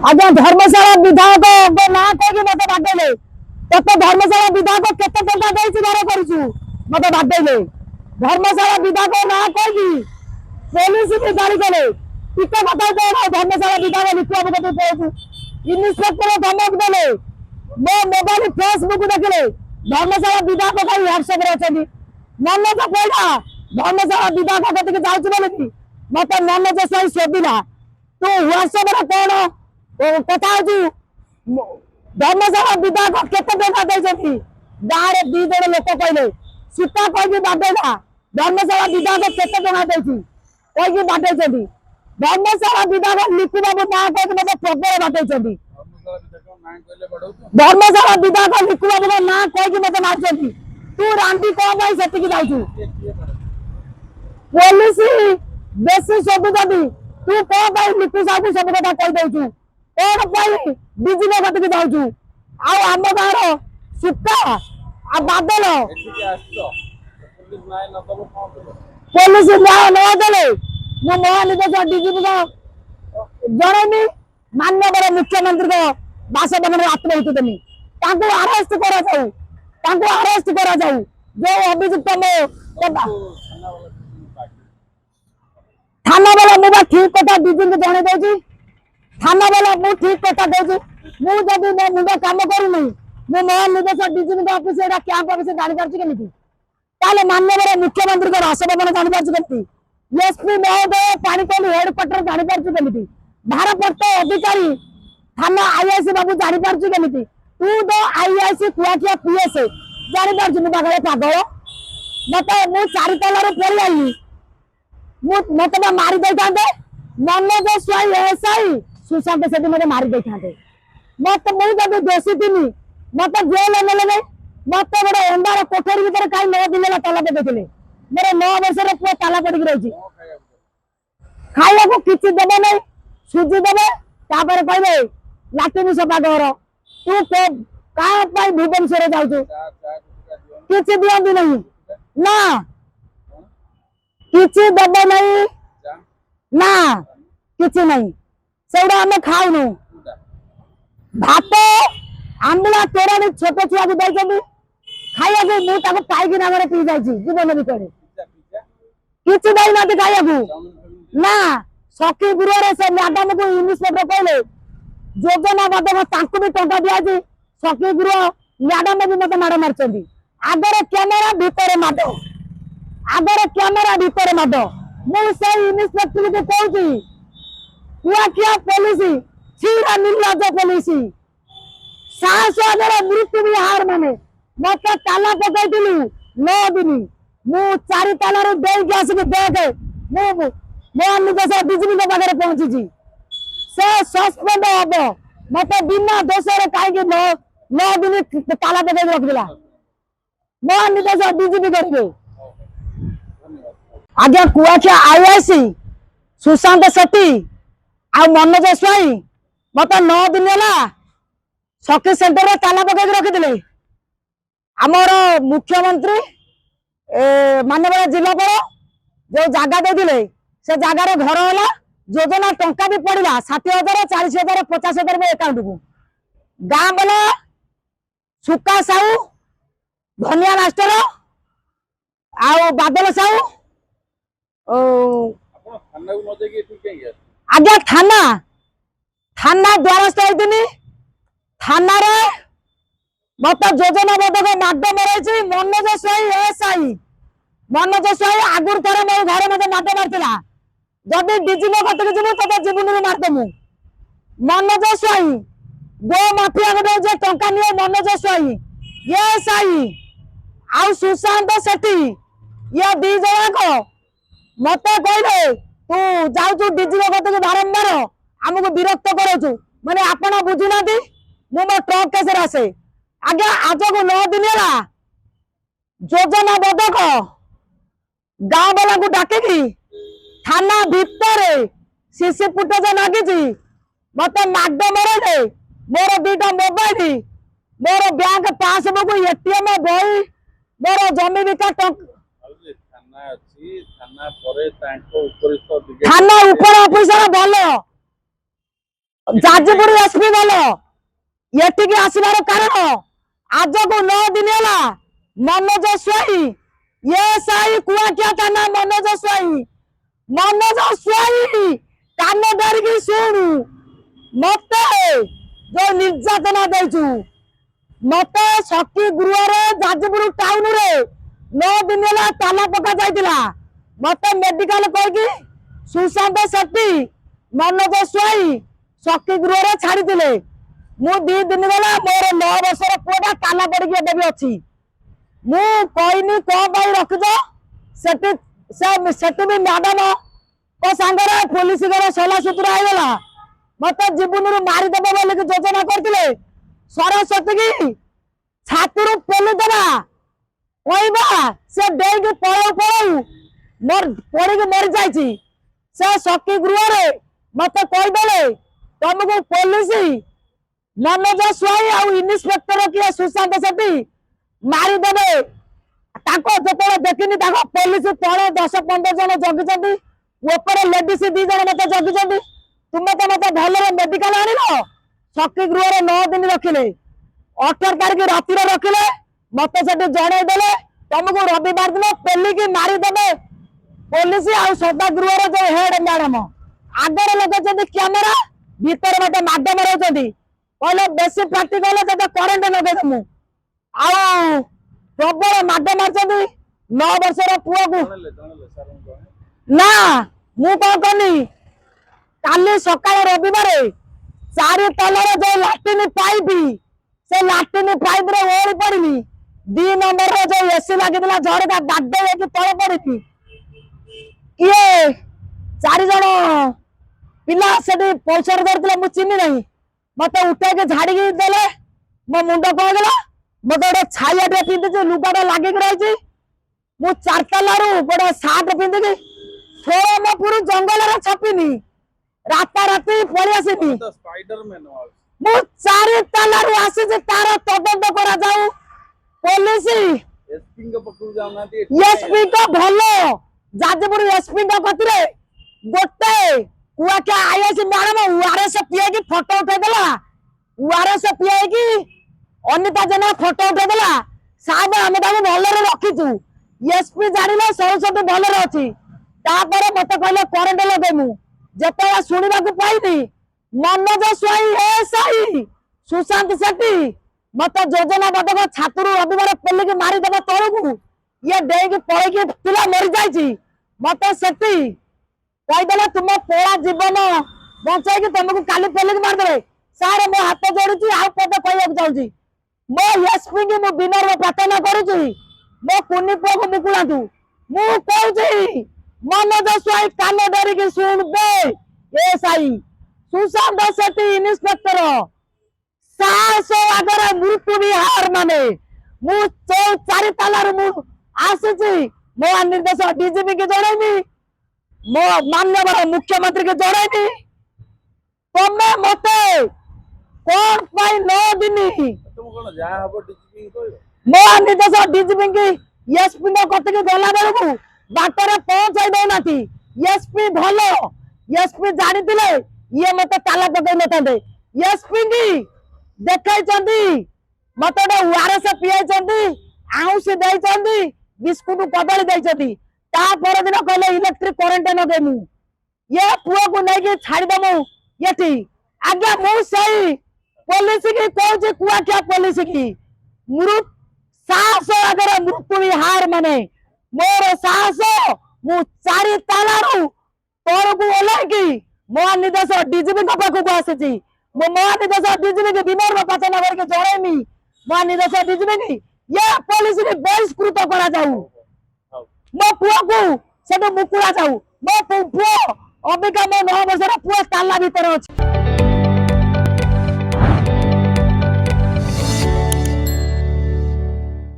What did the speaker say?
आज्ञा धर्मशाला विधायक ना कह मत बाटेले ते धर्मशाला विधायक केते टंका देछि घर करछु मत बाटेले धर्मशाला विधायक ना कह पुलिस भी गाड़ी चले टिके बता दे धर्मशाला विधायक लिखवा बता दे इन्स्पेक्टर धमक देले मो मोबाइल फेसबुक देखले धर्मशाला विधायक का व्हाट्सएप रे अछनी मन तो पड़ा धर्मशाला विधायक कते जाउछ बोले मत मन जो सही सोबिला तू व्हाट्सएप रे कोन कथा धर्मशाला विधायक केते टंका देछथि गारे दी जण लोक कहले सीता कहि बाडेला धर्मशाला विधायक केते टंका देछि कहि बाडेछथि धर्मशाला विधायक लिखु बाबू ना कहि मते प्रबल बाडेछथि धर्मशाला विधायक लिखु बाबू ना कहि मते मारछथि तू रांडी को भाई सेति की जाउछु पुलिस बेसी सब जदी तू को भाई लिखु साबू सब कथा कहि देछु कौन पाई बिजली कट के जाऊँ आउ आम गाँव सुता आ बादल पुलिस न्याय नदे मु महानिदेशक डीजीपी जननी माननीय मुख्यमंत्री बासभवन में आत्महत्या देनी अरेस्ट करा जाऊ जो अभियुक्त थाना वाला मुझे ठीक कथा डीजी जन दे थाना वाला मु ठीक कथा कहूँ मु जब मुंड कम करूनी मु महानिदेशक डीजीपी ऑफिस कैंप ऑफिस जानी पार्टी केमी ताले माननीय मुख्यमंत्री बासभवन जानी पार्टी एसपी महोदय पानीकोल हेडक्वार्टर जानी पार्टी भारप्राप्त अधिकारी थाना आईआईसी बाबू जानी पार्टी केमी तू तो आईआईसी कुआखिया पीएस जानी पार्टी पाखे पागल मत मु चार तलार फेरी आई मत मारी दे मनोज स्वाई एसआई सुशांत सेठी मत मारी दे मत मुझे दोषी थी मत जेल ने मत गोटे अंधार कोठरी भर कहीं 9 दिन ताला देते मेरे 9 वर्ष पुआ ताला पड़ी रही खाया को किसी देवे नहीं सुजी देवे कहे लाट्रिन सफा कर तू क्या भुवनेश्वर जाऊ किसी दिखती नहीं ना किसी देवे नहीं ना किसी नहीं से आम खाऊनु भात आंबला तोराणी छोट छुआ को देखते खाया मुझे पाइकी नाम पी जाए जीवन भितर किसी देना खाया ना सखी गृह से मैडम को इन्स्पेक्टर कहले योजना बदक भी टंका दिखाई सखी गृह मैडम भी मत माड़ मारी आगर कैमेरा भितर माड आगर कैमेरा भितर माड मुझे इन्स्पेक्टर को कहूँ कुआखिया पुलिस छीड़ा निर्लज पुलिस साहस मृत्यु भी हार माने मत ताला पकई 9 दिन मु 4 तालार आसिक देख महानिदेशक डीजीपी पाखे पहुंची से सस्पेंड हम मत बिना दोष कहीं 9 दिन ताला पकई रखा महानिदेशक डीजीपी करेंगे आज्ञा कुआखिया आईआईसी सुशांत सेठी आ मनोज स्वाई मत 9 दिन है सखी सेंटर में ताला पकड़ रखी आमर मुख्यमंत्री माननीय जिलापाल जो जगह देते से जगार घर है योजना टंका भी पड़ा 60,000 40,000 50,000 में अकाउंट को गाँ वाला सुका साहू धनिया मास्टर आ बादल साहू आज्ञा थाना थाना द्वारस्थ होती थाना रे मत योजना बदक माड मर मनोज स्वाई एसआई मनोज स्वाई आगुर थर मो घर मत माड मारता जदि डीजीपी कतक जीव तो जीवन में मारदेमु मनोज स्वाई गो माफिया गोटे टंका निये मनोज स्वाई एसआई आउ सुशांत सेठी ये 2 जन मत कहले तू जाऊ डीजीपी कतक बारंबार आमको विरक्त करो मैंने आपण बुझुना मो ट्रक केस आसे आज्ञा आज को 9 दिन है योजना बदक गाँव वाला को डाकिकी थाना भितर सीसी फुटेज लगी मत माड मरे मोर 2टा मोबाइल मोर बैंक पासबुक एटीएम बही मोर जमी बिका थाना ऊपर ऑफिसर भल जाजपुर एसपी दल एटिकी आसबार कारण आज को 9 दिन है मनोज स्वाई एसआई कुआखिया थाना मनोज स्वाई कान धरिकी शुणु मत जो निर्यातना देचु मत शक्ति गृह जाजपुर टाउन रे 9 दिन है ताला पका जाइतिला मत मेडिकल कही सुशांत शेट्टी मनोज स्वाई शक्ति गृह छाड़ी मु 2 दिन गला मोर 9 वर्षर पुआ ताला पड़ी एबे भी अच्छी मु कहनी कौन रखिद से भी मैडम को सांगरे पुलिस सला सुतरा होगा मत जीवन मारिदेव बोल योजना करते सरस्वती की छाती पेली देवा कहवा से डेक पड़ाऊ पड़ाऊ पड़ी मरी जाइए से शक्ति गृह मत कहीदे तुमको पुलिस मनोज स्वाई आ इन्स्पेक्टर किए सुशांत शेट्टी मारिदेवे जो देखनी पुलिस तले 10-15 जन जगिंट ऊपर लेडीज 2 जन मत जगिंट तुम्हें तो मत भल मेडिकल आनिल शक्ति गृह 9 दिन रखिले 18 तारीख राति रखिले मत से जनईदे तुमको रविवार दिन पेलिकी मारिदेवे पुलिस आ सदा गृह जो हेड मैडम आगे लगे कैमेरा भीतर मत माड मर कहले बेसी पार्टी कले करेन्ट लगे आ प्रबल माड मार 9 वर्षर पुआ को ना मु कौन कनी काली सकाळ रविवार 4 तलर जो लाट्रिन पाइप से लाट्रिन पाइप रे ओଳି पड़नी 2 नंबर रो जो एसी लागिला झरका बाडे होके तळे पड़ती किए 4 जन पिला से पैसा धरते मु चिन्ह नहीं मत उठा के झाड़ी देले मो मुंड कह गला मत गोटे छाया टे पिंधि लुगाटा लगिक रही मु 4 तलू गोटे सार्ट पिंधिकी सोमपुर जंगल छपिनी राता राति पलि आसनी मु 4 तलू आसी तार तदंत करा जाऊ पुलिस एसपी को भल जाजपुर एसपी कथिरे गोटे कुआखिया आईएस मैडम ओआरएस पिए की फोटो उठेदेला ओआरएस पिए की अनिता जेना फोटो उठेदेला साहब आम भलरे रखीचु एसपी जानिले सरस्वती भलरे अच्छी तापर मत कहले करेन्ट लगेमु जते शुणा पाइनी मनोज स्वाई एसआई सुशांत शेट्टी मत योजना बदक छात्र रविवार पेलिकी मारिदेव तलू ये डेक पड़े पिला मरी जाइए मत शेट्टी कहीदे तुम पोड़ा जीवन बचाई तुमको काली पेलिक मारदे सारे मो हाथ जोड़ी आउ पद कह चाहूँ मो एसपी की मु विनम्र प्रार्थना करुँच मो कुनी पुआ को मुकुलातु मु कहूँ मनोज स्वाई कान धरिकी शुणबे एसआई सुशांत शेट्टी इन्स्पेक्टर साहस आगे मृत्यु भी हार माने मु 4 तालार मु आसी मो निर्देश डीजीपी के जनइबी मो मान्यवर मुख्यमंत्री के जनइबी तमे मते कौन पाई 9 दिन मो निर्देश डीजीपी की एसपी कतिक गला बेलू बाटर पहुंचाई दौना एसपी भल एसपी जानी ये मत ताला पकई न एसपी की देखते मत ओआरएस पिए आउसी बिस्कुट कदली देती दिन कहले इलेक्ट्रिक करेन्ट नगेमु ये पुआ को नहीं छाड़देमु ये आज्ञा मुझे पुलिस की कहूँ कुआखिया पुलिस की मृत साहस आगे मृत्यु भी हार माने मोर साहस मु 4 तालारू तलू ओल्लैकी महानिदेश डीजीपी पाखक आसी मो महानिदेश डीजीपी की विनम्र प्रार्थना करके जनइमी महानिदेश डीजीपी की ये पुलिस की बहिष्कृत करा जाऊ मो पुआ को से मुकुला जाऊ मो पुआ अबिका मो 9 वर्षर पुआ ताला भीतर अच्छी।